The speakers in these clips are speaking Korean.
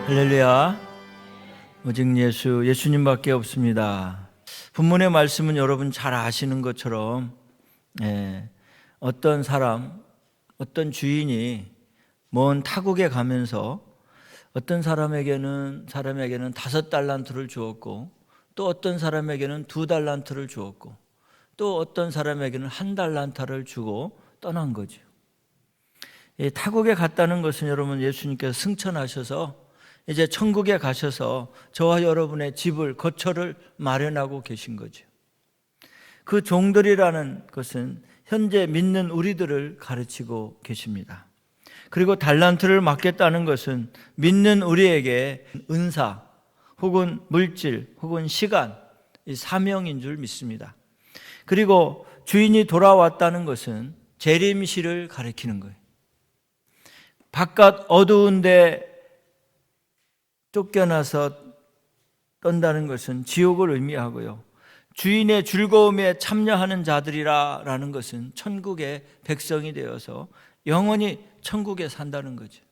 할렐루야. 오직 예수님밖에 없습니다. 본문의 말씀은 여러분 잘 아시는 것처럼 어떤 사람, 어떤 주인이 먼 타국에 가면서 어떤 사람에게는 5달란트를 주었고, 또 어떤 사람에게는 2달란트를 주었고, 또 어떤 사람에게는 1달란트를 주고 떠난 거죠. 타국에 갔다는 것은 여러분 예수님께서 승천하셔서 이제 천국에 가셔서 저와 여러분의 집을, 거처를 마련하고 계신 거죠. 그 종들이라는 것은 현재 믿는 우리들을 가르치고 계십니다. 그리고 달란트를 맡겼다는 것은 믿는 우리에게 은사 혹은 물질 혹은 시간, 이 사명인 줄 믿습니다. 그리고 주인이 돌아왔다는 것은 재림시를 가리키는 거예요. 바깥 어두운데 쫓겨나서 떤다는 것은 지옥을 의미하고요, 주인의 즐거움에 참여하는 자들이라는 것은 천국의 백성이 되어서 영원히 천국에 산다는 거죠.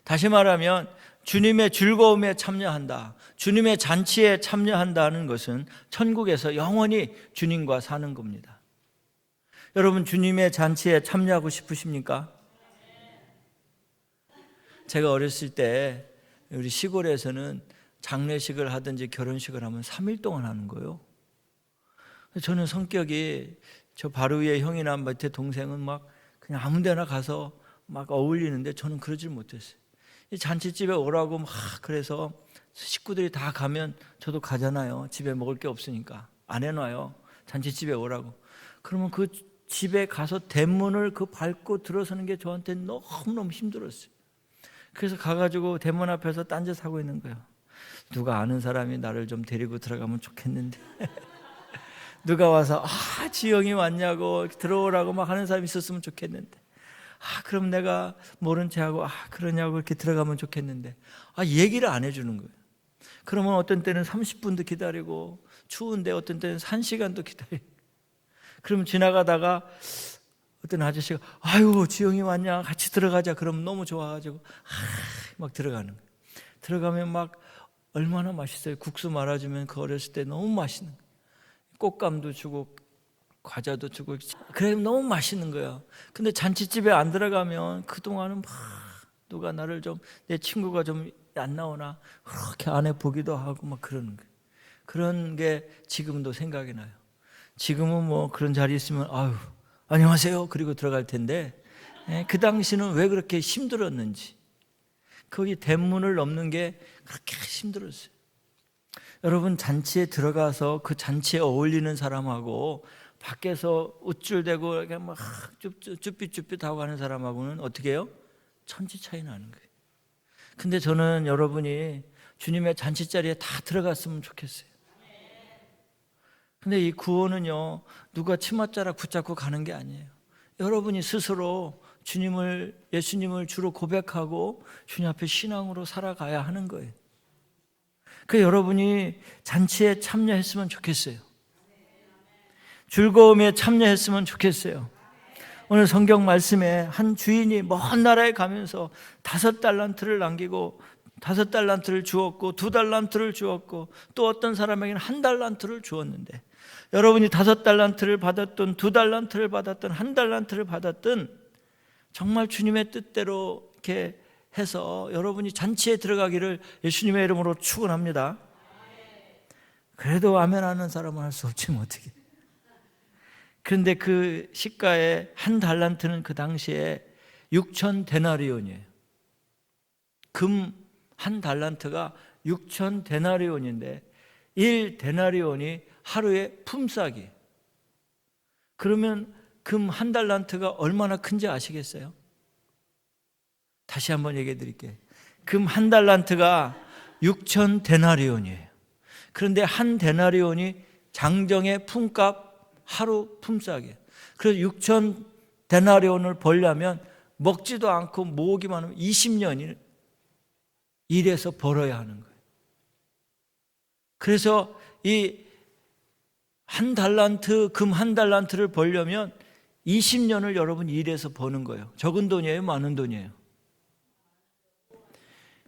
다시 말하면 주님의 즐거움에 참여한다, 주님의 잔치에 참여한다는 것은 천국에서 영원히 주님과 사는 겁니다. 여러분, 주님의 잔치에 참여하고 싶으십니까? 제가 어렸을 때 우리 시골에서는 장례식을 하든지 결혼식을 하면 3일 동안 하는 거예요. 저는 성격이, 저 바로 위에 형이나 밑에 동생은 막 그냥 아무 데나 가서 막 어울리는데 저는 그러질 못했어요. 이 잔치집에 오라고 막 그래서 식구들이 다 가면 저도 가잖아요. 집에 먹을 게 없으니까 안 해놔요. 잔치집에 오라고. 그러면 그 집에 가서 대문을 밟고 들어서는 게 저한테 너무너무 힘들었어요. 그래서 가가지고 대문 앞에서 딴짓하고 있는 거예요. 누가 아는 사람이 나를 좀 데리고 들어가면 좋겠는데 누가 와서 지영이 왔냐고 들어오라고 막 하는 사람이 있었으면 좋겠는데, 그럼 내가 모른 체하고 그러냐고 이렇게 들어가면 좋겠는데 얘기를 안 해주는 거예요. 그러면 어떤 때는 30분도 기다리고, 추운데 어떤 때는 1시간도 기다리고, 그러면 지나가다가 어떤 아저씨가 아유 지영이 왔냐 같이 들어가자 그러면 너무 좋아가지고 막 들어가는 거예요. 들어가면 막 얼마나 맛있어요. 국수 말아주면 그 어렸을 때 너무 맛있는 거예요. 꽃감도 주고 과자도 주고, 그래 너무 맛있는 거예요. 근데 잔치집에 안 들어가면 그동안은 막 누가 나를 좀, 내 친구가 좀 안 나오나 그렇게 안에 보기도 하고 막 그러는 거예요. 그런 게 지금도 생각이 나요. 지금은 뭐 그런 자리 있으면 아유 안녕하세요 그리고 들어갈 텐데, 그 당시는 왜 그렇게 힘들었는지, 거기 대문을 넘는 게 그렇게 힘들었어요. 여러분, 잔치에 들어가서 그 잔치에 어울리는 사람하고 밖에서 우쭐대고 이렇게 막 쭈삣쭈삣하고 하는 사람하고는 어떻게 해요? 천지 차이 나는 거예요. 근데 저는 여러분이 주님의 잔치 자리에 다 들어갔으면 좋겠어요. 근데 이 구원은요, 누가 치맛자락 붙잡고 가는 게 아니에요. 여러분이 스스로 예수님을 주로 고백하고 주님 앞에 신앙으로 살아가야 하는 거예요. 그 여러분이 잔치에 참여했으면 좋겠어요. 즐거움에 참여했으면 좋겠어요. 오늘 성경 말씀에 한 주인이 먼 나라에 가면서 5달란트를 남기고 5달란트를 주었고 2달란트를 주었고, 또 어떤 사람에게는 1달란트를 주었는데, 여러분이 5달란트를 받았든 2달란트를 받았든 1달란트를 받았든 정말 주님의 뜻대로 이렇게 해서 여러분이 잔치에 들어가기를 예수님의 이름으로 축원합니다. 그래도 아멘 하는 사람은 할 수 없지만 어떻게. 그런데 그 시가의 1달란트는 그 당시에 6,000데나리온이에요. 금 1달란트가 6,000데나리온인데 1데나리온이 하루에 품삯이에요. 그러면 금 1달란트가 얼마나 큰지 아시겠어요? 다시 한번 얘기해 드릴게요. 금 1달란트가 6,000데나리온이에요. 그런데 1데나리온이 장정의 품값 하루 품삯이에요. 그래서 6,000데나리온을 벌려면 먹지도 않고 모으기만 하면 20년을 일해서 벌어야 하는 거예요. 그래서 이 1달란트, 금 1달란트를 벌려면 20년을 여러분 일해서 버는 거예요. 적은 돈이에요? 많은 돈이에요?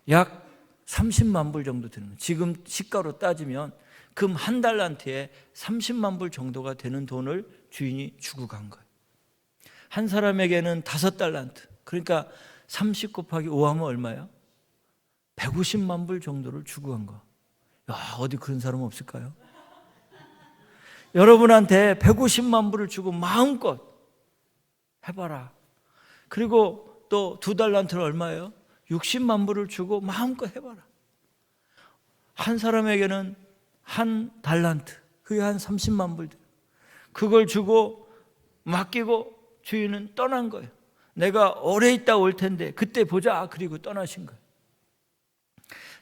약 30만 불 정도 되는 거예요. 지금 시가로 따지면 금 한 달란트에 30만 불 정도가 되는 돈을 주인이 주고 간 거예요. 한 사람에게는 5달란트, 그러니까 30 곱하기 5 하면 얼마야? 150만 불 정도를 주고 간 거야. 야, 어디 그런 사람 없을까요? 여러분한테 150만 불을 주고 마음껏 해봐라. 그리고 또 2달란트는 얼마예요? 60만 불을 주고 마음껏 해봐라. 한 사람에게는 한 달란트, 그게 한 30만 불. 그걸 주고 맡기고 주인은 떠난 거예요. 내가 오래 있다 올 텐데 그때 보자. 그리고 떠나신 거예요.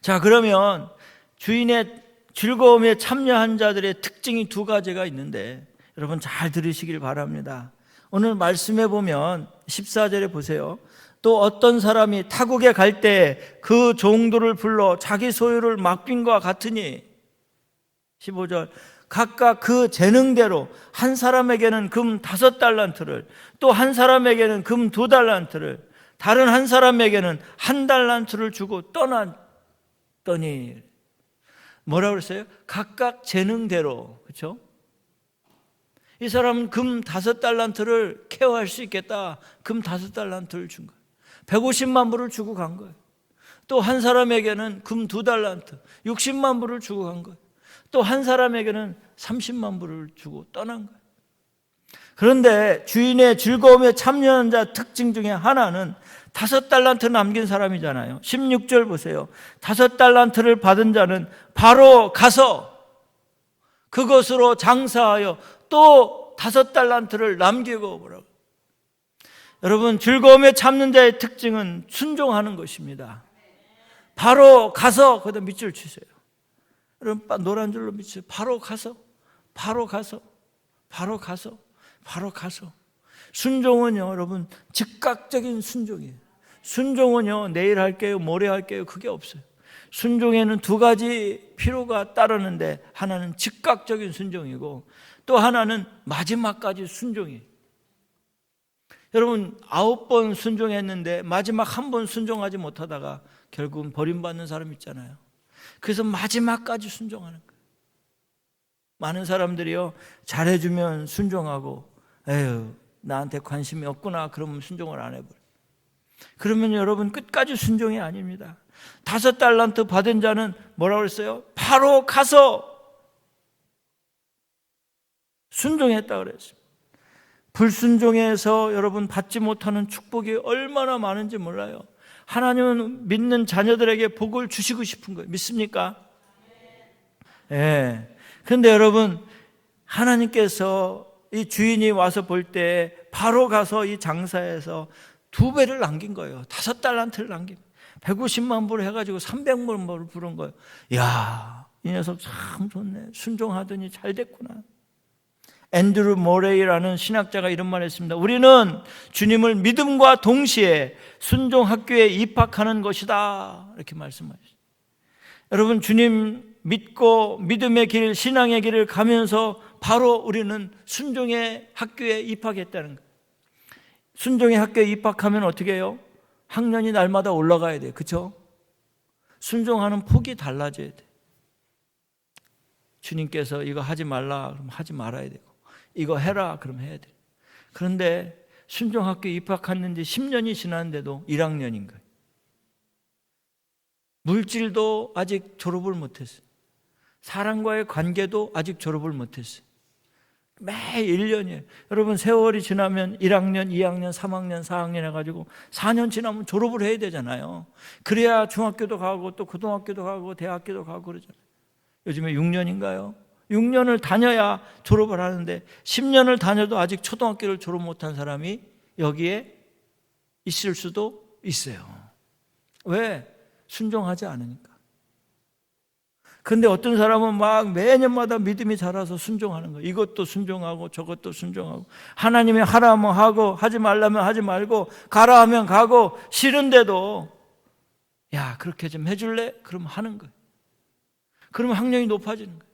자, 그러면 주인의 즐거움에 참여한 자들의 특징이 2가지가 있는데 여러분 잘 들으시길 바랍니다. 오늘 말씀해 보면 14절에 보세요. 또 어떤 사람이 타국에 갈 때 그 종들을 불러 자기 소유를 맡긴 것과 같으니 15절 각각 그 재능대로 한 사람에게는 금 5달란트를 또 한 사람에게는 금 2달란트를 다른 한 사람에게는 1달란트를 주고 떠났더니 뭐라고 그랬어요? 각각 재능대로. 그렇죠? 이 사람은 금 5달란트를 케어할 수 있겠다. 금 5달란트를 준 거예요. 150만 불을 주고 간 거예요. 또 한 사람에게는 금 2달란트 60만 불을 주고 간 거예요. 또 한 사람에게는 30만 불을 주고 떠난 거예요. 그런데 주인의 즐거움에 참여한 자 특징 중에 하나는 5달란트 남긴 사람이잖아요. 16절 보세요. 5달란트를 받은 자는 바로 가서 그것으로 장사하여 또 5달란트를 남기고 뭐라고. 여러분, 즐거움에 참는 자의 특징은 순종하는 것입니다. 바로 가서 거기다 밑줄 치세요. 여러분, 노란 줄로 밑줄. 바로 가서, 바로 가서, 바로 가서, 바로 가서. 순종은요, 여러분, 즉각적인 순종이에요. 순종은요, 내일 할게요, 모레 할게요, 그게 없어요. 순종에는 2가지 필요가 따르는데 하나는 즉각적인 순종이고 또 하나는 마지막까지 순종이에요. 여러분, 9번 순종했는데 마지막 1번 순종하지 못하다가 결국은 버림받는 사람 있잖아요. 그래서 마지막까지 순종하는 거예요. 많은 사람들이요, 잘해주면 순종하고 에휴, 나한테 관심이 없구나 그러면 순종을 안 해버려요. 그러면 여러분 끝까지 순종이 아닙니다. 5달란트 받은 자는 뭐라고 그랬어요? 바로 가서 순종했다고 그랬어요. 불순종해서 여러분 받지 못하는 축복이 얼마나 많은지 몰라요. 하나님은 믿는 자녀들에게 복을 주시고 싶은 거예요. 믿습니까? 예. 그런데 여러분, 하나님께서 이 주인이 와서 볼 때 바로 가서 이 장사에서 2배를 남긴 거예요. 5달란트를 남긴. 150만 불 해가지고 300만 불을 부른 거예요. 이야, 이 녀석 참 좋네. 순종하더니 잘 됐구나. 앤드루 모레이라는 신학자가 이런 말을 했습니다. 우리는 주님을 믿음과 동시에 순종 학교에 입학하는 것이다. 이렇게 말씀하셨어요. 여러분, 주님 믿고 믿음의 길, 신앙의 길을 가면서 바로 우리는 순종의 학교에 입학했다는 거예요. 순종의 학교에 입학하면 어떻게 해요? 학년이 날마다 올라가야 돼요. 그렇죠? 순종하는 폭이 달라져야 돼요. 주님께서 이거 하지 말라 그러면 하지 말아야 되고, 이거 해라 그러면 해야 돼요. 그런데 순종학교에 입학했는지 10년이 지났는데도 1학년인 거예요. 물질도 아직 졸업을 못했어요. 사람과의 관계도 아직 졸업을 못했어요. 매일 1년이에요. 여러분, 세월이 지나면 1학년, 2학년, 3학년, 4학년 해가지고 4년 지나면 졸업을 해야 되잖아요. 그래야 중학교도 가고 또 고등학교도 가고 대학교도 가고 그러잖아요. 요즘에 6년인가요? 6년을 다녀야 졸업을 하는데 10년을 다녀도 아직 초등학교를 졸업 못한 사람이 여기에 있을 수도 있어요. 왜? 순종하지 않으니까. 근데 어떤 사람은 막 매년마다 믿음이 자라서 순종하는 거예요. 이것도 순종하고 저것도 순종하고, 하나님이 하라면 하고 하지 말라면 하지 말고 가라 하면 가고, 싫은데도 야, 그렇게 좀 해줄래? 그러면 하는 거예요. 그러면 학년이 높아지는 거예요.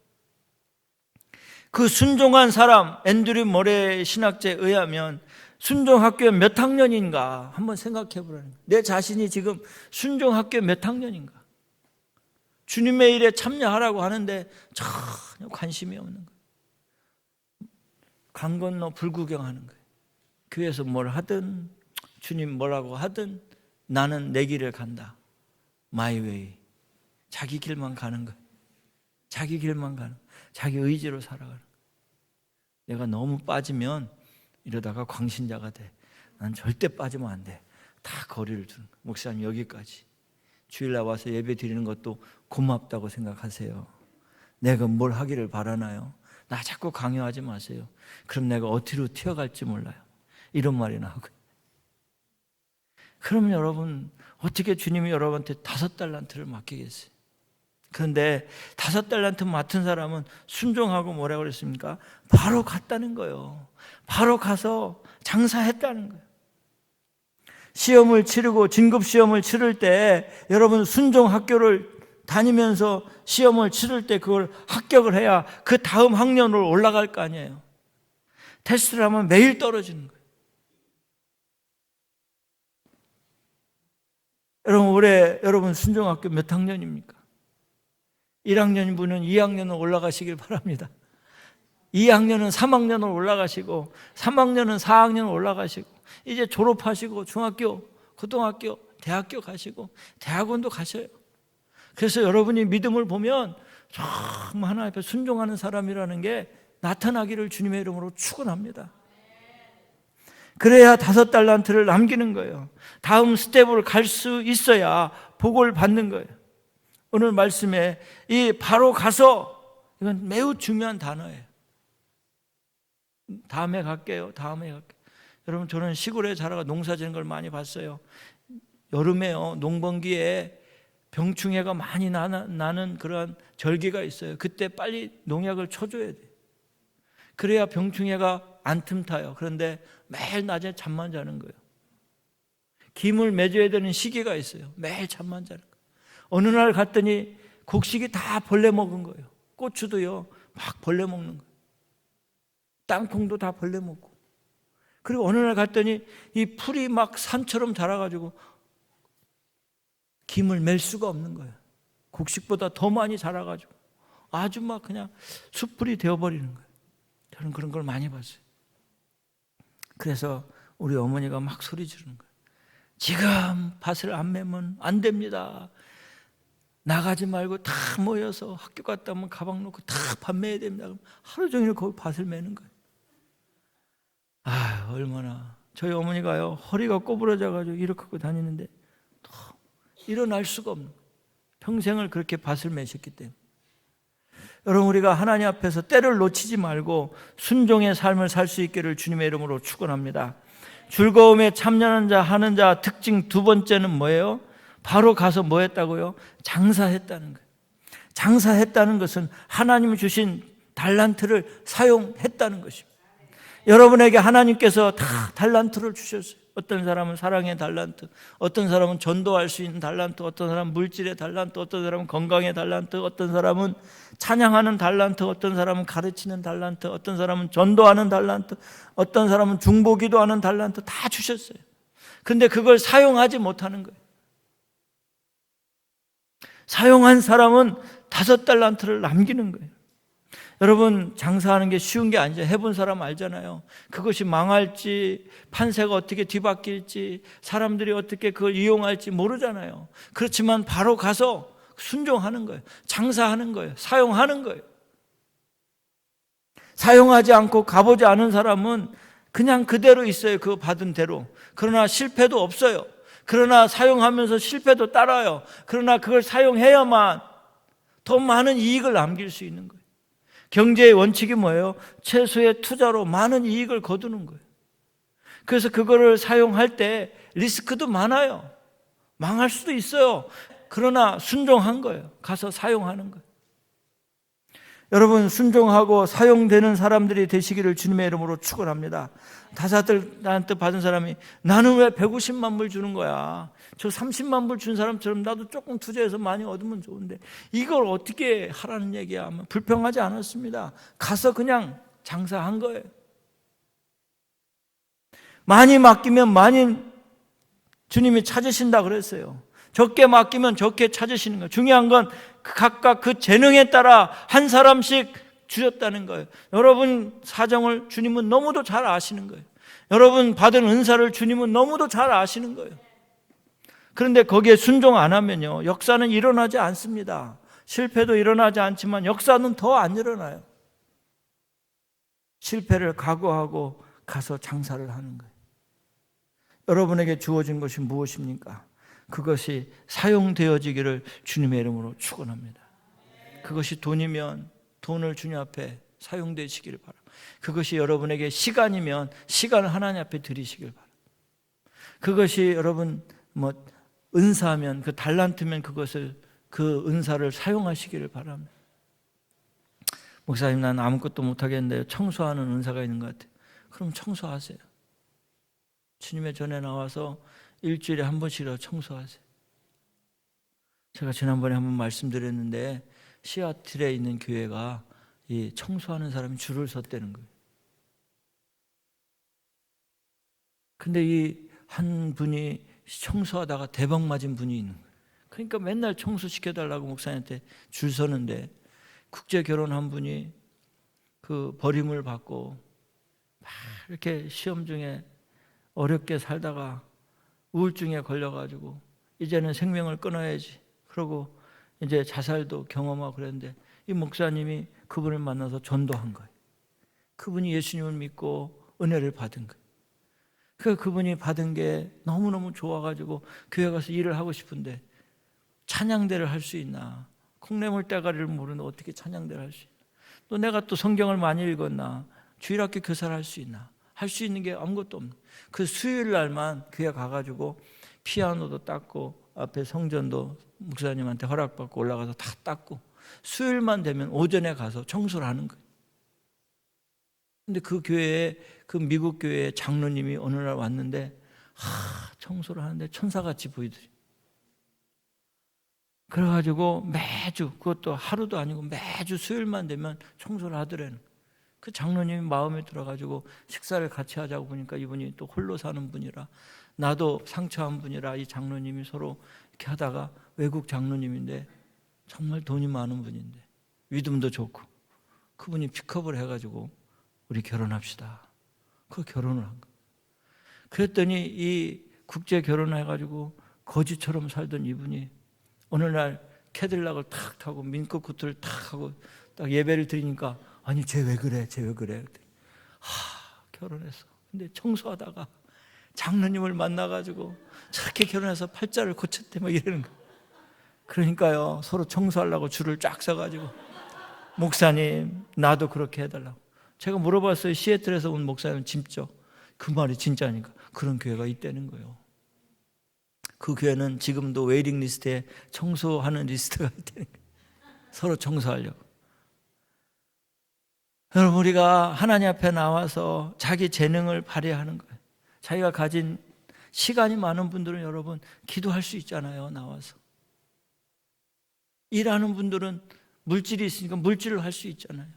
그 순종한 사람, 앤드류 모레 신학자에 의하면 순종학교 몇 학년인가 한번 생각해 보라는 거예요. 내 자신이 지금 순종학교 몇 학년인가. 주님의 일에 참여하라고 하는데 전혀 관심이 없는 거예요. 강 건너 불구경하는 거예요. 교회에서 뭘 하든 주님 뭐라고 하든 나는 내 길을 간다. My way. 자기 길만 가는 거예요. 자기 길만 가는 거예요. 자기 의지로 살아가는 거예요. 내가 너무 빠지면 이러다가 광신자가 돼. 난 절대 빠지면 안 돼. 다 거리를 두는 거예요. 목사님 여기까지. 주일날 와서 예배 드리는 것도 고맙다고 생각하세요. 내가 뭘 하기를 바라나요? 나 자꾸 강요하지 마세요. 그럼 내가 어디로 튀어갈지 몰라요. 이런 말이나 하고. 그럼 여러분 어떻게 주님이 여러분한테 5달란트를 맡기겠어요? 그런데 5달란트 맡은 사람은 순종하고 뭐라고 그랬습니까? 바로 갔다는 거예요. 바로 가서 장사했다는 거예요. 시험을 치르고 진급시험을 치를 때 여러분 순종학교를 다니면서 시험을 치를 때 그걸 합격을 해야 그 다음 학년으로 올라갈 거 아니에요. 테스트를 하면 매일 떨어지는 거예요. 여러분 올해 여러분 순종학교 몇 학년입니까? 1학년인 분은 2학년으로 올라가시길 바랍니다. 2학년은 3학년으로 올라가시고 3학년은 4학년으로 올라가시고 이제 졸업하시고 중학교, 고등학교, 대학교 가시고 대학원도 가셔요. 그래서 여러분이 믿음을 보면 정말 하나님 앞에 순종하는 사람이라는 게 나타나기를 주님의 이름으로 축원합니다. 그래야 5달란트를 남기는 거예요. 다음 스텝으로 갈 수 있어야 복을 받는 거예요. 오늘 말씀에 이 바로 가서 이건 매우 중요한 단어예요. 다음에 갈게요. 여러분 저는 시골에 자라가 농사 지는 걸 많이 봤어요. 여름에요. 농번기에 병충해가 많이 나는 그런 절기가 있어요. 그때 빨리 농약을 쳐줘야 돼요. 그래야 병충해가 안 틈타요. 그런데 매일 낮에 잠만 자는 거예요. 김을 맺어야 되는 시기가 있어요. 매일 잠만 자는 거예요. 어느 날 갔더니 곡식이 다 벌레 먹은 거예요. 고추도요 막 벌레 먹는 거예요. 땅콩도 다 벌레 먹고. 그리고 어느 날 갔더니 이 풀이 막 산처럼 자라가지고 김을 맬 수가 없는 거예요. 곡식보다 더 많이 자라가지고 아주 막 그냥 숯불이 되어버리는 거예요. 저는 그런 걸 많이 봤어요. 그래서 우리 어머니가 막 소리 지르는 거예요. 지금 밭을 안 매면 안 됩니다. 나가지 말고 다 모여서 학교 갔다 오면 가방 놓고 다 밭 매야 됩니다. 하루 종일 거기 밭을 매는 거예요. 아, 얼마나. 저희 어머니가요 허리가 꼬부러져가지고 이렇게 하고 다니는데 일어날 수가 없는 거예요. 평생을 그렇게 밭을 매셨기 때문에. 여러분 우리가 하나님 앞에서 때를 놓치지 말고 순종의 삶을 살 수 있기를 주님의 이름으로 축원합니다. 즐거움에 참여하는 자 하는 자 특징 두 번째는 뭐예요? 바로 가서 뭐 했다고요? 장사했다는 거예요. 장사했다는 것은 하나님이 주신 달란트를 사용했다는 것입니다. 여러분에게 하나님께서 다 달란트를 주셨어요. 어떤 사람은 사랑의 달란트, 어떤 사람은 전도할 수 있는 달란트, 어떤 사람은 물질의 달란트, 어떤 사람은 건강의 달란트, 어떤 사람은 찬양하는 달란트, 어떤 사람은 가르치는 달란트, 어떤 사람은 전도하는 달란트, 어떤 사람은 중보기도하는 달란트 다 주셨어요. 그런데 그걸 사용하지 못하는 거예요. 사용한 사람은 5달란트를 남기는 거예요. 여러분 장사하는 게 쉬운 게 아니죠. 해본 사람 알잖아요. 그것이 망할지 판세가 어떻게 뒤바뀔지 사람들이 어떻게 그걸 이용할지 모르잖아요. 그렇지만 바로 가서 순종하는 거예요. 장사하는 거예요. 사용하는 거예요. 사용하지 않고 가보지 않은 사람은 그냥 그대로 있어요. 그거 받은 대로. 그러나 실패도 없어요. 그러나 사용하면서 실패도 따라요. 그러나 그걸 사용해야만 더 많은 이익을 남길 수 있는 거예요. 경제의 원칙이 뭐예요? 최소의 투자로 많은 이익을 거두는 거예요. 그래서 그거를 사용할 때 리스크도 많아요. 망할 수도 있어요. 그러나 순종한 거예요. 가서 사용하는 거예요. 여러분 순종하고 사용되는 사람들이 되시기를 주님의 이름으로 축원합니다. 5달란트 받은 사람이 나는 왜 150만 불 주는 거야? 저 30만 불 준 사람처럼 나도 조금 투자해서 많이 얻으면 좋은데 이걸 어떻게 하라는 얘기야? 하면 불평하지 않았습니다. 가서 그냥 장사한 거예요. 많이 맡기면 많이 주님이 찾으신다 그랬어요. 적게 맡기면 적게 찾으시는 거예요. 중요한 건 각각 그 재능에 따라 한 사람씩 주셨다는 거예요. 여러분 사정을 주님은 너무도 잘 아시는 거예요. 여러분 받은 은사를 주님은 너무도 잘 아시는 거예요. 그런데 거기에 순종 안 하면요, 역사는 일어나지 않습니다. 실패도 일어나지 않지만 역사는 더 안 일어나요. 실패를 각오하고 가서 장사를 하는 거예요. 여러분에게 주어진 것이 무엇입니까? 그것이 사용되어지기를 주님의 이름으로 축원합니다. 그것이 돈이면 돈을 주님 앞에 사용되시기를 바랍니다. 그것이 여러분에게 시간이면 시간을 하나님 앞에 드리시길 바랍니다. 그것이 여러분 은사면, 그 달란트면 그것을, 그 은사를 사용하시기를 바랍니다. 목사님, 난 아무것도 못하겠는데 청소하는 은사가 있는 것 같아요. 그럼 청소하세요. 주님의 전에 나와서 일주일에 한 번씩이라도 청소하세요. 제가 지난번에 한번 말씀드렸는데 시애틀에 있는 교회가 이 청소하는 사람이 줄을 섰다는 거예요. 근데 이 한 분이 청소하다가 대박 맞은 분이 있는 거예요. 그러니까 맨날 청소시켜달라고 목사님한테 줄 서는데, 국제 결혼한 분이 그 버림을 받고 막 이렇게 시험 중에 어렵게 살다가 우울증에 걸려가지고 이제는 생명을 끊어야지, 그러고 이제 자살도 경험하고 그랬는데 이 목사님이 그분을 만나서 전도한 거예요. 그분이 예수님을 믿고 은혜를 받은 거예요. 그분이 받은 게 너무너무 좋아가지고 교회 가서 일을 하고 싶은데 찬양대를 할 수 있나? 콩나물 대가리를 모르는데 어떻게 찬양대를 할 수 있나? 또 내가 또 성경을 많이 읽었나? 주일학교 교사를 할 수 있나? 할 수 있는 게 아무것도 없는. 그 수요일 날만 교회 가가지고 피아노도 닦고 앞에 성전도 목사님한테 허락받고 올라가서 다 닦고, 수요일만 되면 오전에 가서 청소를 하는 거예요. 근데 그 교회에, 그 미국 교회에 장로님이 어느 날 왔는데 청소를 하는데 천사같이 보이더니, 그래가지고 매주, 그것도 하루도 아니고 매주 수요일만 되면 청소를 하더래는. 그 장로님이 마음에 들어가지고 식사를 같이 하자고 보니까 이분이 또 홀로 사는 분이라, 나도 상처한 분이라 이 장로님이 서로 이렇게 하다가, 외국 장로님인데 정말 돈이 많은 분인데 믿음도 좋고, 그분이 픽업을 해가지고 우리 결혼합시다. 그 결혼을 한 거예요. 그랬더니 이 국제 결혼해가지고 거지처럼 살던 이분이 어느 날 캐딜락을 탁 타고 민크 코트를 탁 하고 딱 예배를 드리니까, 아니 쟤 왜 그래? 쟤 왜 그래? 결혼했어. 근데 청소하다가 장로님을 만나가지고 저렇게 결혼해서 팔자를 고쳤대 막 이러는 거예요. 그러니까요, 서로 청소하려고 줄을 쫙 서가지고, 목사님 나도 그렇게 해달라고. 제가 물어봤어요. 시애틀에서 온 목사님 진짜 그 말이 진짜니까. 그런 교회가 있다는 거예요. 그 교회는 지금도 웨이팅 리스트에 청소하는 리스트가 있다는 거예요. 서로 청소하려고. 여러분, 우리가 하나님 앞에 나와서 자기 재능을 발휘하는 거예요. 자기가 가진 시간이 많은 분들은 여러분 기도할 수 있잖아요. 나와서 일하는 분들은 물질이 있으니까 물질을 할 수 있잖아요.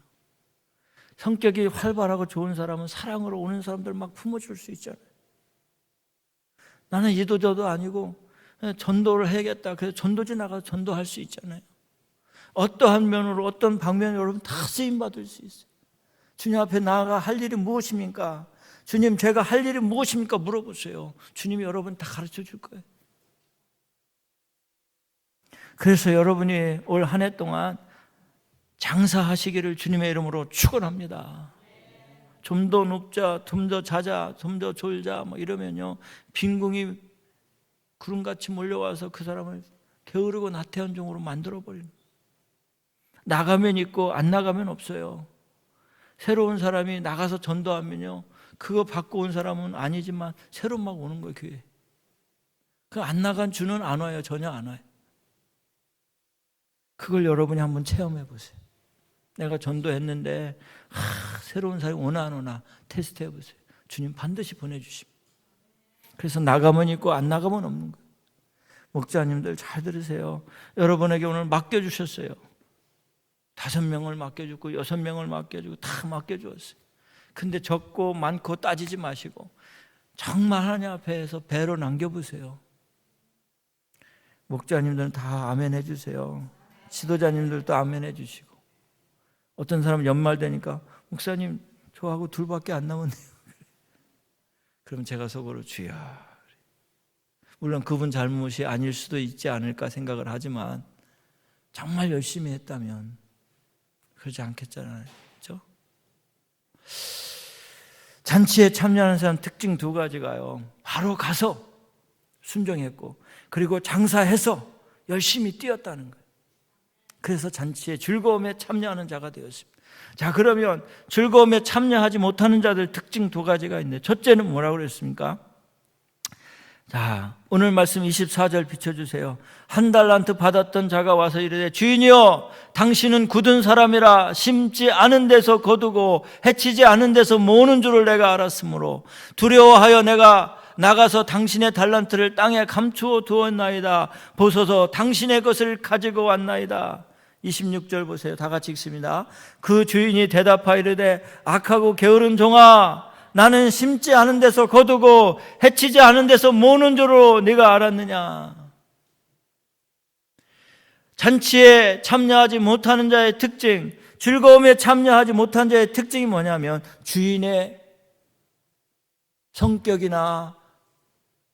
성격이 활발하고 좋은 사람은 사랑으로 오는 사람들 막 품어줄 수 있잖아요. 나는 이도저도 아니고 전도를 해야겠다. 그래서 전도지 나가서 전도할 수 있잖아요. 어떠한 면으로, 어떤 방면으로 여러분 다 쓰임받을 수 있어요. 주님 앞에 나아가 할 일이 무엇입니까? 주님, 제가 할 일이 무엇입니까? 물어보세요. 주님이 여러분 다 가르쳐 줄 거예요. 그래서 여러분이 올 한 해 동안 장사하시기를 주님의 이름으로 축원합니다. 좀 더 눕자, 좀 더 자자, 좀 더 졸자 뭐 이러면요, 빈궁이 구름같이 몰려와서 그 사람을 게으르고 나태한 종으로 만들어버리는. 나가면 있고 안 나가면 없어요. 새로운 사람이 나가서 전도하면요, 그거 받고 온 사람은 아니지만 새로 막 오는 거예요. 교회. 그 안 나간 주는 안 와요. 전혀 안 와요. 그걸 여러분이 한번 체험해 보세요. 내가 전도했는데 새로운 사람이 오나 안 오나 테스트 해보세요. 주님 반드시 보내주십니다. 그래서 나가면 있고 안 나가면 없는 거예요. 목자님들 잘 들으세요. 여러분에게 오늘 맡겨주셨어요. 5명을 맡겨주고 6명을 맡겨주고 다 맡겨주었어요. 근데 적고 많고 따지지 마시고 정말 하나님 앞에서 배로 남겨보세요. 목자님들은 다 아멘 해주세요. 지도자님들도 아멘 해주시고. 어떤 사람은 연말 되니까 목사님 저하고 둘밖에 안 남았네요. 그럼 제가 속으로 주여, 물론 그분 잘못이 아닐 수도 있지 않을까 생각을 하지만 정말 열심히 했다면 그러지 않겠잖아요. 그렇죠? 잔치에 참여하는 사람 특징 두 가지가요. 바로 가서 순종했고, 그리고 장사해서 열심히 뛰었다는 거예요. 그래서 잔치의 즐거움에 참여하는 자가 되었습니다. 자, 그러면 즐거움에 참여하지 못하는 자들 특징 두 가지가 있는데, 첫째는 뭐라고 그랬습니까? 자, 오늘 말씀 24절 비춰주세요. 한 달란트 받았던 자가 와서 이르되 주인이여, 당신은 굳은 사람이라 심지 않은 데서 거두고 해치지 않은 데서 모으는 줄을 내가 알았으므로 두려워하여 내가 나가서 당신의 달란트를 땅에 감추어 두었나이다. 보소서 당신의 것을 가지고 왔나이다. 26절 보세요. 다 같이 읽습니다. 그 주인이 대답하여 이르되 악하고 게으른 종아, 나는 심지 않은 데서 거두고 해치지 않은 데서 모으는 줄로 네가 알았느냐. 잔치에 참여하지 못하는 자의 특징, 즐거움에 참여하지 못한 자의 특징이 뭐냐면 주인의 성격이나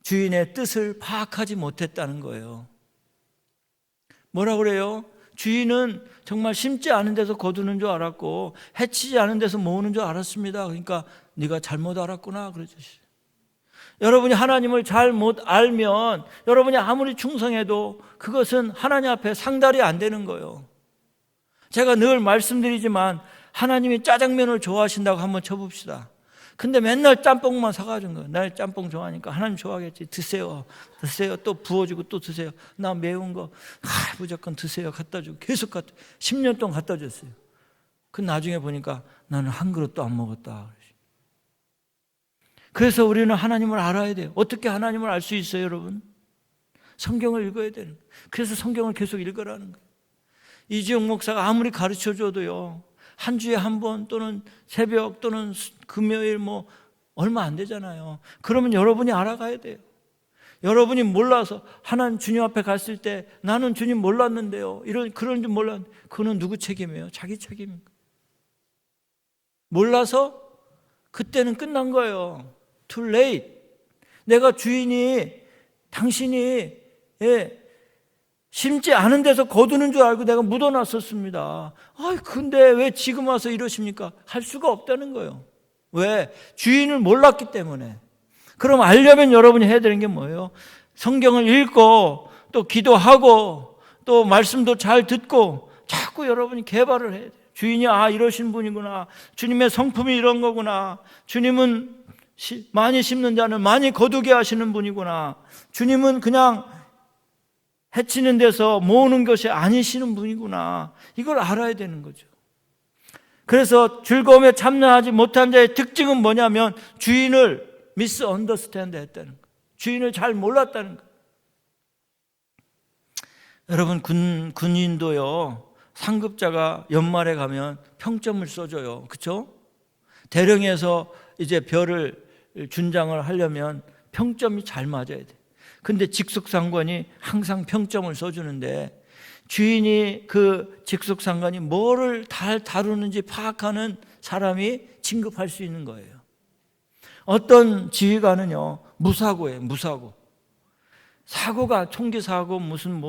주인의 뜻을 파악하지 못했다는 거예요. 뭐라 그래요? 주인은 정말 심지 않은 데서 거두는 줄 알았고 해치지 않은 데서 모으는 줄 알았습니다. 그러니까 네가 잘못 알았구나 그러죠. 여러분이 하나님을 잘못 알면 여러분이 아무리 충성해도 그것은 하나님 앞에 상달이 안 되는 거예요. 제가 늘 말씀드리지만 하나님이 짜장면을 좋아하신다고 한번 쳐봅시다. 근데 맨날 짬뽕만 사가지고 거예요. 나 짬뽕 좋아하니까 하나님 좋아하겠지. 드세요. 또 부어주고 또 드세요. 나 매운 거 무조건 드세요. 갖다 주고 계속 10년 동안 갖다 줬어요. 그 나중에 보니까 나는 한 그릇도 안 먹었다. 그래서 우리는 하나님을 알아야 돼요. 어떻게 하나님을 알 수 있어요, 여러분? 성경을 읽어야 되는 거예요. 그래서 성경을 계속 읽으라는 거예요. 이지용 목사가 아무리 가르쳐줘도요, 한 주에 한 번 또는 새벽 또는 금요일 얼마 안 되잖아요. 그러면 여러분이 알아가야 돼요. 여러분이 몰라서 하나님 주님 앞에 갔을 때 나는 주님 몰랐는데요, 그런 줄 몰랐는데, 그거는 누구 책임이에요? 자기 책임입니다. 몰라서 그때는 끝난 거예요. Too late. 내가 당신이 심지 않은 데서 거두는 줄 알고 내가 묻어놨었습니다. 근데 왜 지금 와서 이러십니까? 할 수가 없다는 거예요. 왜? 주인을 몰랐기 때문에. 그럼 알려면 여러분이 해야 되는 게 뭐예요? 성경을 읽고 또 기도하고 또 말씀도 잘 듣고 자꾸 여러분이 개발을 해야 돼요. 주인이 이러신 분이구나. 주님의 성품이 이런 거구나. 주님은 많이 심는 자는 많이 거두게 하시는 분이구나. 주님은 그냥 해치는 데서 모으는 것이 아니시는 분이구나. 이걸 알아야 되는 거죠. 그래서 즐거움에 참여하지 못한 자의 특징은 뭐냐면 주인을 misunderstand 했다는 거예요. 주인을 잘 몰랐다는 거예요. 여러분, 군인도요, 상급자가 연말에 가면 평점을 써줘요. 그렇죠? 대령에서 이제 별을 준장을 하려면 평점이 잘 맞아야 돼. 근데 직속상관이 항상 평점을 써주는데, 주인이 그 직속상관이 뭐를 잘 다루는지 파악하는 사람이 진급할 수 있는 거예요. 어떤 지휘관은요, 무사고예요. 무사고. 사고가 총기사고 무슨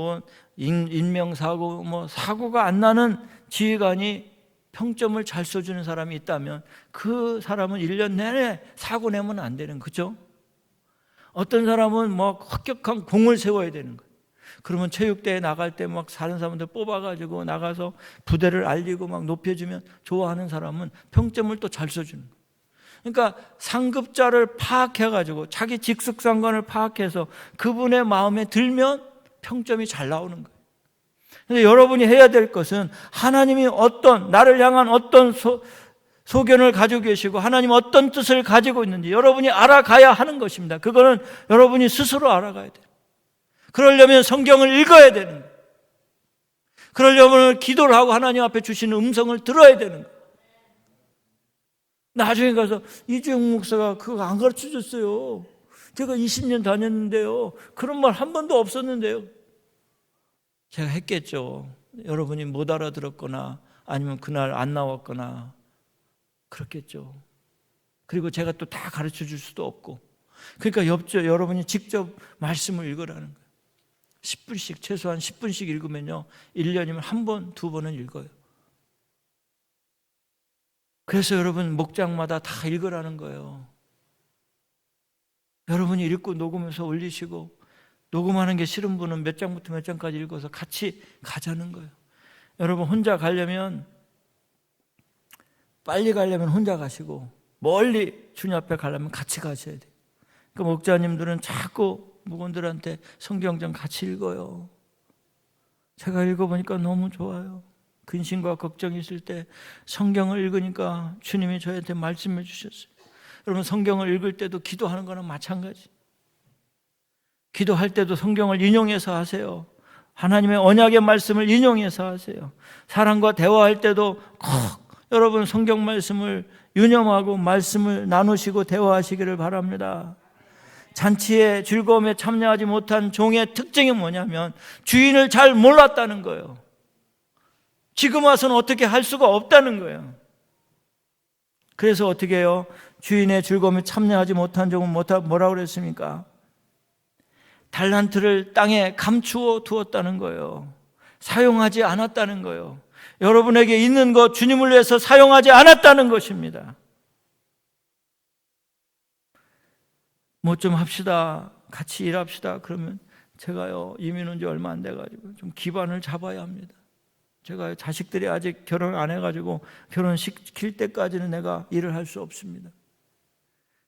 인명사고 사고가 안 나는 지휘관이 평점을 잘 써주는 사람이 있다면 그 사람은 1년 내내 사고 내면 안 되는 거죠. 어떤 사람은 혁혁한 공을 세워야 되는 거예요. 그러면 체육대회 나갈 때 다른 사람들 뽑아가지고 나가서 부대를 알리고 높여주면 좋아하는 사람은 평점을 또 잘 써주는 거예요. 그러니까 상급자를 파악해가지고 자기 직속상관을 파악해서 그분의 마음에 들면 평점이 잘 나오는 거예요. 그런데 여러분이 해야 될 것은 하나님이 나를 향한 어떤 소견을 가지고 계시고 하나님 어떤 뜻을 가지고 있는지 여러분이 알아가야 하는 것입니다. 그거는 여러분이 스스로 알아가야 돼요. 그러려면 성경을 읽어야 되는 거예요. 그러려면 기도를 하고 하나님 앞에 주시는 음성을 들어야 되는 거예요. 나중에 가서 이주영 목사가 그거 안 가르쳐 줬어요. 제가 20년 다녔는데요, 그런 말 한 번도 없었는데요. 제가 했겠죠. 여러분이 못 알아들었거나 아니면 그날 안 나왔거나 그렇겠죠. 그리고 제가 또 다 가르쳐 줄 수도 없고. 그러니까 여러분이 직접 말씀을 읽으라는 거예요. 10분씩, 최소한 10분씩 읽으면요, 1년이면 한 번, 두 번은 읽어요. 그래서 여러분 목장마다 다 읽으라는 거예요. 여러분이 읽고 녹음해서 올리시고, 녹음하는 게 싫은 분은 몇 장부터 몇 장까지 읽어서 같이 가자는 거예요. 여러분 혼자 가려면, 빨리 가려면 혼자 가시고, 멀리 주님 앞에 가려면 같이 가셔야 돼요. 그 목자님들은 자꾸 목원들한테 성경 좀 같이 읽어요. 제가 읽어보니까 너무 좋아요. 근심과 걱정이 있을 때 성경을 읽으니까 주님이 저한테 말씀해 주셨어요. 여러분 성경을 읽을 때도 기도하는 거랑 마찬가지. 기도할 때도 성경을 인용해서 하세요. 하나님의 언약의 말씀을 인용해서 하세요. 사람과 대화할 때도 꼭 여러분 성경 말씀을 유념하고 말씀을 나누시고 대화하시기를 바랍니다. 잔치의 즐거움에 참여하지 못한 종의 특징이 뭐냐면 주인을 잘 몰랐다는 거예요. 지금 와서는 어떻게 할 수가 없다는 거예요. 그래서 어떻게 해요? 주인의 즐거움에 참여하지 못한 종은 뭐라고 그랬습니까? 달란트를 땅에 감추어 두었다는 거예요. 사용하지 않았다는 거예요. 여러분에게 있는 것 주님을 위해서 사용하지 않았다는 것입니다. 뭐 좀 합시다. 같이 일합시다. 그러면 제가요, 이민 온 지 얼마 안 돼가지고 좀 기반을 잡아야 합니다. 제가 자식들이 아직 결혼 안 해가지고 결혼시킬 때까지는 내가 일을 할 수 없습니다.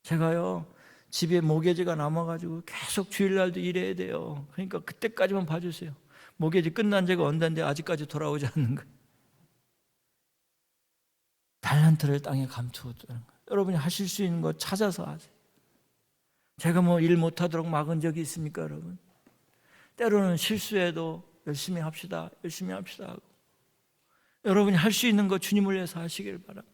제가요, 집에 모기지가 남아가지고 계속 주일날도 일해야 돼요. 그러니까 그때까지만 봐주세요. 모기지 끝난 지가 언젠데 아직까지 돌아오지 않는 거예요. 달란트를 땅에 감추었다는 거예요. 여러분이 하실 수 있는 거 찾아서 하세요. 제가 뭐 일 못하도록 막은 적이 있습니까, 여러분? 때로는 실수해도 열심히 합시다, 열심히 합시다 하고. 여러분이 할 수 있는 거 주님을 위해서 하시길 바랍니다.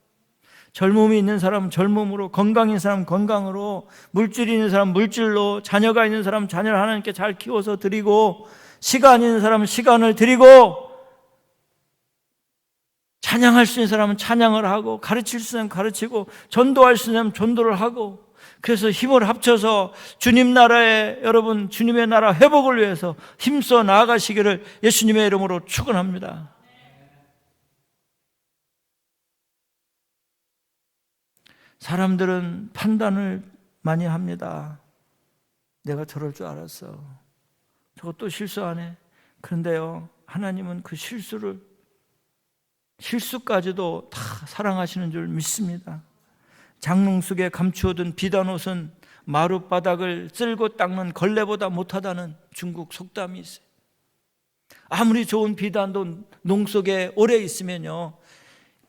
젊음이 있는 사람은 젊음으로, 건강인 사람은 건강으로, 물질이 있는 사람은 물질로, 자녀가 있는 사람은 자녀를 하나님께 잘 키워서 드리고, 시간 있는 사람은 시간을 드리고, 찬양할 수 있는 사람은 찬양을 하고, 가르칠 수 있는 사람은 가르치고, 전도할 수 있는 사람은 전도를 하고, 그래서 힘을 합쳐서 주님 나라에, 여러분 주님의 나라 회복을 위해서 힘써 나아가시기를 예수님의 이름으로 축원합니다. 사람들은 판단을 많이 합니다. 내가 저럴 줄 알았어. 저것도 실수하네. 그런데요, 하나님은 그 실수까지도 다 사랑하시는 줄 믿습니다. 장롱 속에 감추어둔 비단옷은 마룻바닥을 쓸고 닦는 걸레보다 못하다는 중국 속담이 있어요. 아무리 좋은 비단도 농 속에 오래 있으면요,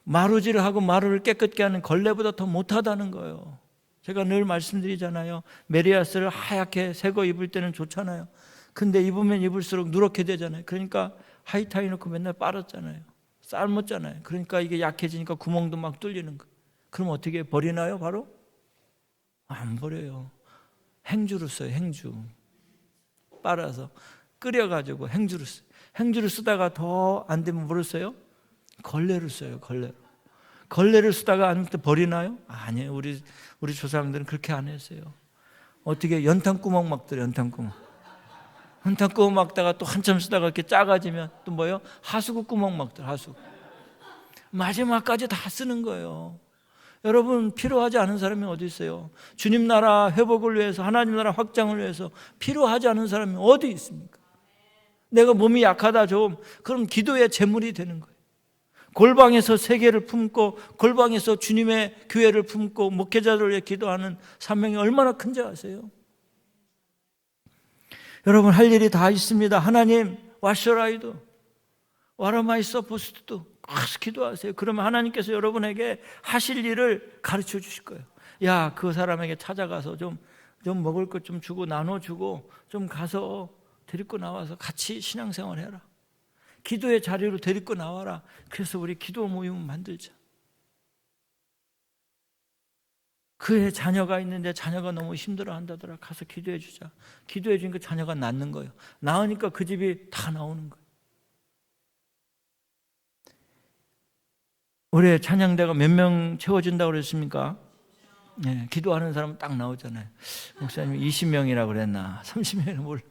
마루질을 하고 마루를 깨끗게 하는 걸레보다 더 못하다는 거예요. 제가 늘 말씀드리잖아요. 메리아스를 하얗게 새거 입을 때는 좋잖아요. 근데 입으면 입을수록 누렇게 되잖아요. 그러니까 하이타이 넣고 맨날 빨았잖아요. 삶았잖아요. 그러니까 이게 약해지니까 구멍도 막 뚫리는 거예요. 그럼 어떻게 버리나요? 바로? 안 버려요. 행주로 써요. 행주. 빨아서 끓여가지고 행주로 써요. 행주를 쓰다가 더 안 되면 뭐를 써요? 걸레를 써요. 걸레를 쓰다가 안 돼 버리나요? 아니에요. 우리 조상들은 그렇게 안 했어요. 어떻게 연탄구멍 막더래요. 연탄구멍 막다가 또 한참 쓰다가 이렇게 작아지면 또 뭐예요? 하수구 구멍 막더래요. 하수구. 마지막까지 다 쓰는 거예요. 여러분 필요하지 않은 사람이 어디 있어요? 주님 나라 회복을 위해서, 하나님 나라 확장을 위해서 필요하지 않은 사람이 어디 있습니까? 내가 몸이 약하다 좀, 그럼 기도의 제물이 되는 거예요. 골방에서 세계를 품고, 골방에서 주님의 교회를 품고 목회자들을 위해 기도하는 사명이 얼마나 큰지 아세요? 여러분 할 일이 다 있습니다. 하나님, What shall I do? What am I supposed to do? 가서 기도하세요. 그러면 하나님께서 여러분에게 하실 일을 가르쳐 주실 거예요. 야, 그 사람에게 찾아가서 좀 먹을 것 좀 주고 나눠주고 좀 가서 데리고 나와서 같이 신앙생활 해라. 기도의 자리로 데리고 나와라. 그래서 우리 기도 모임을 만들자. 그의 자녀가 있는데 자녀가 너무 힘들어 한다더라. 가서 기도해 주자. 기도해 주니까 자녀가 낫는 거예요. 나으니까 그 집이 다 나오는 거예요. 올해 찬양대가 몇 명 채워진다고 그랬습니까? 네, 기도하는 사람은 딱 나오잖아요. 목사님 20명이라고 그랬나 30명이나 몰라.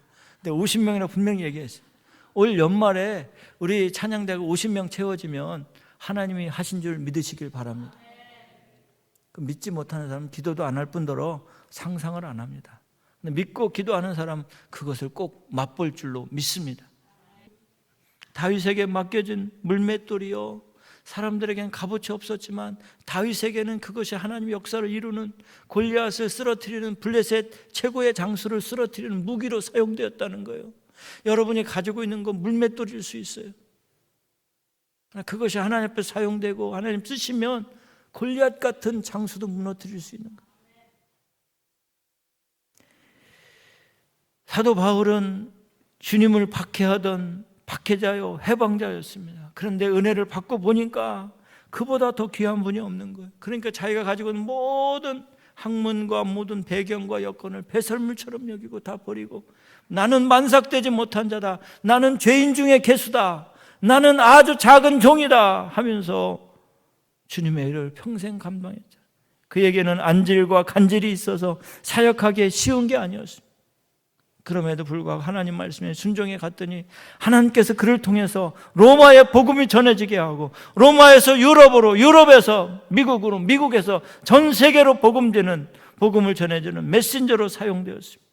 근데 50명이라고 분명히 얘기했어요. 올 연말에 우리 찬양대가 50명 채워지면 하나님이 하신 줄 믿으시길 바랍니다. 믿지 못하는 사람은 기도도 안 할 뿐더러 상상을 안 합니다. 근데 믿고 기도하는 사람 그것을 꼭 맛볼 줄로 믿습니다. 다윗에게 맡겨진 물맷돌이요, 사람들에게는 값어치 없었지만 다윗에게는 그것이 하나님의 역사를 이루는, 골리앗을 쓰러뜨리는, 블레셋 최고의 장수를 쓰러뜨리는 무기로 사용되었다는 거예요. 여러분이 가지고 있는 건 물맷돌일 수 있어요. 그것이 하나님 앞에 사용되고 하나님 쓰시면 골리앗 같은 장수도 무너뜨릴 수 있는 거예요. 사도 바울은 주님을 박해하던 박해자요, 해방자였습니다. 그런데 은혜를 받고 보니까 그보다 더 귀한 분이 없는 거예요. 그러니까 자기가 가지고 있는 모든 학문과 모든 배경과 여건을 배설물처럼 여기고 다 버리고, 나는 만삭되지 못한 자다, 나는 죄인 중에 괴수다, 나는 아주 작은 종이다 하면서 주님의 일을 평생 감당했죠. 그에게는 안질과 간질이 있어서 사역하기에 쉬운 게 아니었습니다. 그럼에도 불구하고 하나님 말씀에 순종해 갔더니 하나님께서 그를 통해서 로마의 복음이 전해지게 하고, 로마에서 유럽으로, 유럽에서 미국으로, 미국에서 전 세계로 복음을 전해주는 메신저로 사용되었습니다.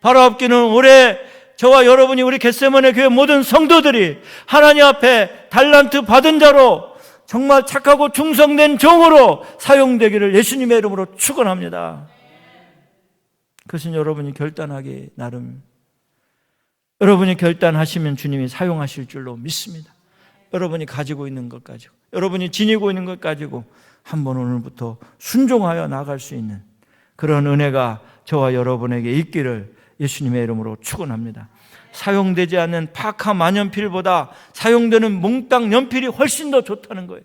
바로 앞기는 올해 저와 여러분이, 우리 겟세마네 교회 모든 성도들이 하나님 앞에 달란트 받은 자로 정말 착하고 충성된 종으로 사용되기를 예수님의 이름으로 축원합니다. 그것은 여러분이 결단하기 나름, 여러분이 결단하시면 주님이 사용하실 줄로 믿습니다. 여러분이 가지고 있는 것 가지고, 여러분이 지니고 있는 것 가지고 한번 오늘부터 순종하여 나갈 수 있는 그런 은혜가 저와 여러분에게 있기를 예수님의 이름으로 축원합니다. 사용되지 않는 파카 만연필보다 사용되는 몽땅 연필이 훨씬 더 좋다는 거예요.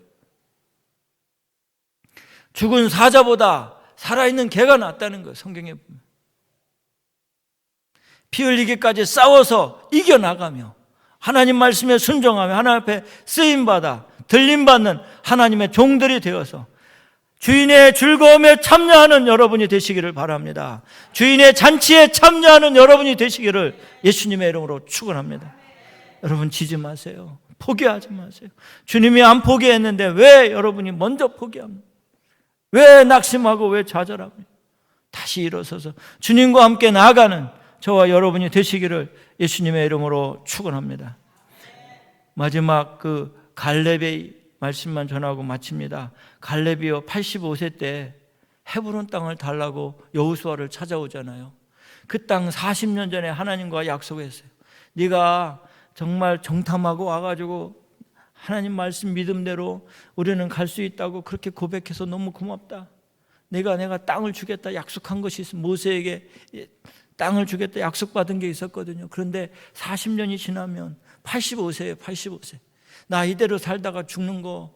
죽은 사자보다 살아있는 개가 낫다는 거예요. 성경에 보면 피 흘리기까지 싸워서 이겨나가며 하나님 말씀에 순종하며 하나님 앞에 쓰임받아 들림받는 하나님의 종들이 되어서 주인의 즐거움에 참여하는 여러분이 되시기를 바랍니다. 주인의 잔치에 참여하는 여러분이 되시기를 예수님의 이름으로 축원합니다. 여러분 지지 마세요. 포기하지 마세요. 주님이 안 포기했는데 왜 여러분이 먼저 포기합니까? 왜 낙심하고 왜 좌절합니까? 다시 일어서서 주님과 함께 나아가는 저와 여러분이 되시기를 예수님의 이름으로 축원합니다. 마지막 그 갈렙의 말씀만 전하고 마칩니다. 갈렙이요 85세 때 헤브론 땅을 달라고 여호수아를 찾아오잖아요. 그 땅 40년 전에 하나님과 약속했어요. 네가 정말 정탐하고 와가지고 하나님 말씀 믿음대로 우리는 갈 수 있다고 그렇게 고백해서 너무 고맙다. 내가 땅을 주겠다 약속한 것이 있어. 모세에게 땅을 주겠다 약속받은 게 있었거든요. 그런데 40년이 지나면 85세예요. 85세. 나 이대로 살다가 죽는 거,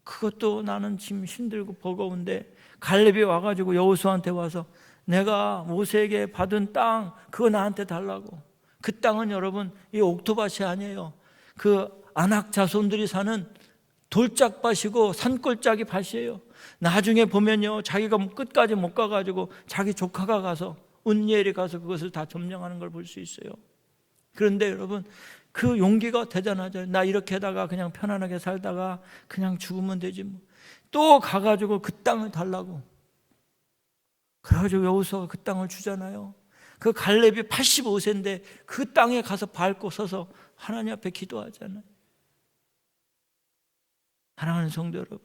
그것도 나는 지금 힘들고 버거운데, 갈렙이 와가지고 여호수아한테 와서 내가 모세에게 받은 땅 그거 나한테 달라고. 그 땅은 여러분 이 옥토밭이 아니에요. 그 아낙 자손들이 사는 돌짝밭이고 산골짜기 밭이에요. 나중에 보면요 자기가 끝까지 못 가가지고 자기 조카가 가서, 운니엘이 가서 그것을 다 점령하는 걸 볼 수 있어요. 그런데 여러분 그 용기가 대단하잖아요. 나 이렇게 하다가 그냥 편안하게 살다가 그냥 죽으면 되지 뭐. 또 가가지고 그 땅을 달라고. 그래가지고 여호수아가 그 땅을 주잖아요. 그 갈렙이 85세인데 그 땅에 가서 밟고 서서 하나님 앞에 기도하잖아요. 사랑하는 성도 여러분,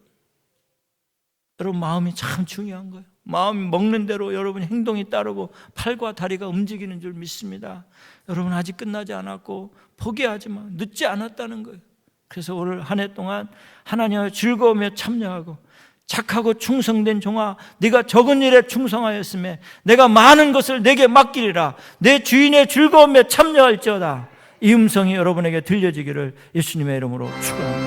여러분 마음이 참 중요한 거예요. 마음이 먹는 대로 여러분 행동이 따르고 팔과 다리가 움직이는 줄 믿습니다. 여러분 아직 끝나지 않았고 포기하지 마. 늦지 않았다는 거예요. 그래서 오늘 한 해 동안 하나님의 즐거움에 참여하고, 착하고 충성된 종아 네가 적은 일에 충성하였으며 내가 많은 것을 내게 맡기리라. 내 주인의 즐거움에 참여할지어다. 이 음성이 여러분에게 들려지기를 예수님의 이름으로 축원합니다.